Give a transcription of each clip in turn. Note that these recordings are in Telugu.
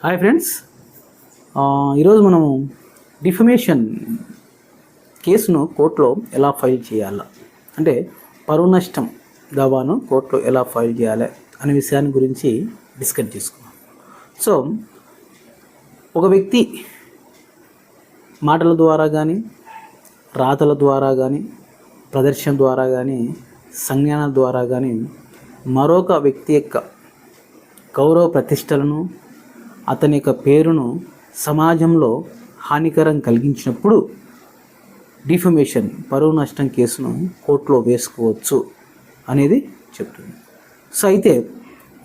హాయ్ ఫ్రెండ్స్, ఈరోజు మనము డిఫమేషన్ కేసును కోర్టులో ఎలా ఫైల్ చేయాలి, అంటే పరువు నష్టం దావాను కోర్టులో ఎలా ఫైల్ చేయాలి అనే విషయాన్ని గురించి డిస్కస్ చేసుకున్నాం. సో ఒక వ్యక్తి మాటల ద్వారా కానీ, రాతల ద్వారా కానీ, ప్రదర్శన ద్వారా కానీ, సంజ్ఞాన ద్వారా కానీ మరొక వ్యక్తి యొక్క గౌరవ ప్రతిష్టలను, అతని యొక్క పేరును సమాజంలో హానికరం కలిగించినప్పుడు డిఫమేషన్ పరువు నష్టం కేసును కోర్టులో వేసుకోవచ్చు అనేది చెప్తుంది. సో అయితే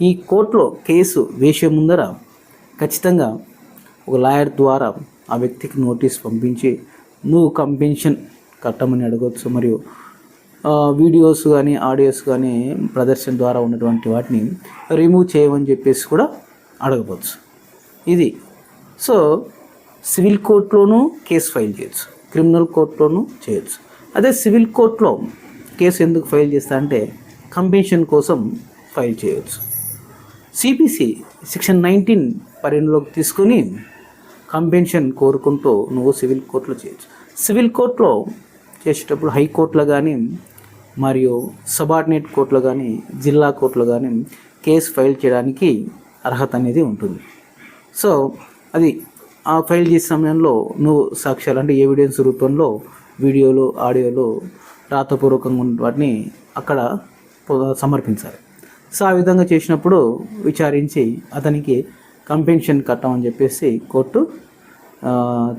ఈ కోర్టులో కేసు వేసే ముందర ఖచ్చితంగా ఒక లాయర్ ద్వారా ఆ వ్యక్తికి నోటీస్ పంపించి నువ్వు కంపెన్షన్ కట్టమని అడగవచ్చు, మరియు వీడియోస్ కానీ, ఆడియోస్ కానీ ప్రదర్శన ద్వారా ఉన్నటువంటి వాటిని రిమూవ్ చేయమని చెప్పేసి కూడా అడగవచ్చు. ఇది సో సివిల్ కోర్టులోనూ కేసు ఫైల్ చేయొచ్చు, క్రిమినల్ కోర్టులోనూ చేయొచ్చు. అదే సివిల్ కోర్టులో కేసు ఎందుకు ఫైల్ చేస్తా అంటే కంపెన్షన్ కోసం ఫైల్ చేయవచ్చు. సిపిసి సెక్షన్ 19 పరిగణలోకి తీసుకొని కంపెన్షన్ కోరుకుంటూ నువ్వు సివిల్ కోర్టులో చేయొచ్చు. సివిల్ కోర్టులో చేసేటప్పుడు హైకోర్టులో కానీ, మరియు సబార్డినేట్ కోర్టులో కానీ, జిల్లా కోర్టులో కానీ కేసు ఫైల్ చేయడానికి అర్హత అనేది ఉంటుంది. సో అది ఆ ఫైల్ చేసే సమయంలో నువ్వు సాక్ష్యాలు అంటే ఎవిడెన్స్ రూపంలో వీడియోలు, ఆడియోలు, రాతపూర్వకంగా ఉన్న వాటిని అక్కడ సమర్పించాలి. సో ఆ విధంగా చేసినప్పుడు విచారించి అతనికి కంపెన్షన్ కట్టమని చెప్పేసి కోర్టు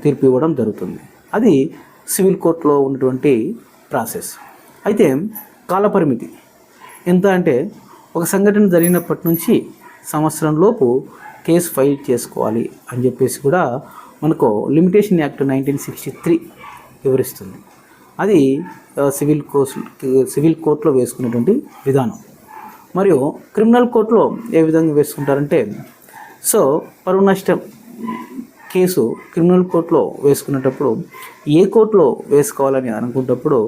తీర్పు ఇవ్వడం జరుగుతుంది. అది సివిల్ కోర్టులో ఉన్నటువంటి ప్రాసెస్. అయితే కాలపరిమితి ఎంత అంటే ఒక సంఘటన జరిగినప్పటి నుంచి సంవత్సరంలోపు కేసు ఫైల్ చేసుకోవాలి అని చెప్పేసి కూడా మనకు లిమిటేషన్ యాక్ట్ 1963 వివరిస్తుంది. అది సివిల్ కోర్టులో వేసుకునేటువంటి విధానం. మరియు క్రిమినల్ కోర్టులో ఏ విధంగా వేసుకుంటారంటే, సో పరువు నష్టం కేసు క్రిమినల్ కోర్టులో వేసుకునేటప్పుడు ఏ కోర్టులో వేసుకోవాలని అనుకున్నప్పుడు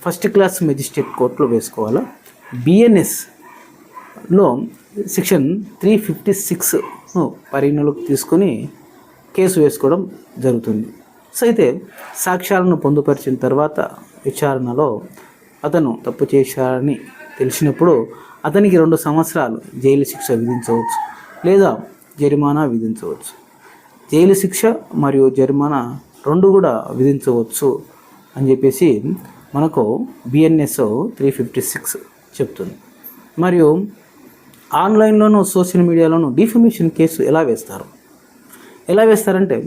ఫస్ట్ క్లాస్ మెజిస్ట్రేట్ కోర్టులో వేసుకోవాలా. బిఎన్ఎస్లో సెక్షన్ 356 పరిగణలోకి తీసుకొని కేసు వేసుకోవడం జరుగుతుంది. సో అయితే సాక్ష్యాలను పొందుపరిచిన తర్వాత విచారణలో అతను తప్పు చేశారని తెలిసినప్పుడు అతనికి 2 సంవత్సరాలు జైలు శిక్ష విధించవచ్చు, లేదా జరిమానా విధించవచ్చు. జైలు శిక్ష మరియు జరిమానా 2 కూడా విధించవచ్చు అని చెప్పేసి మనకు బిఎన్ఎస్ 356 చెప్తుంది. మరియు ఆన్లైన్లోనూ, సోషల్ మీడియాలోనూ డిఫమేషన్ కేసు ఎలా వేస్తారంటే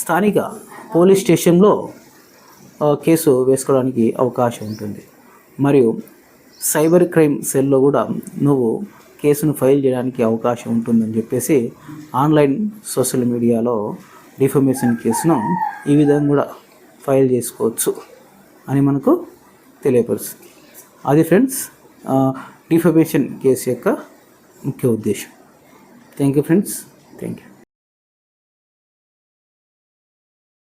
స్థానిక పోలీస్ స్టేషన్లో కేసు వేసుకోవడానికి అవకాశం ఉంటుంది. మరియు సైబర్ క్రైమ్ సెల్లో కూడా నువ్వు కేసును ఫైల్ చేయడానికి అవకాశం ఉంటుందని చెప్పేసి ఆన్లైన్, సోషల్ మీడియాలో డిఫమేషన్ కేసును ఈ విధంగా కూడా ఫైల్ చేసుకోవచ్చు అని మనకు తెలియపరుస్తుంది. అది ఫ్రెండ్స్ డిఫమేషన్ కేసు యొక్క ముఖ్య ఉద్దేశం. Thank you friends, thank you.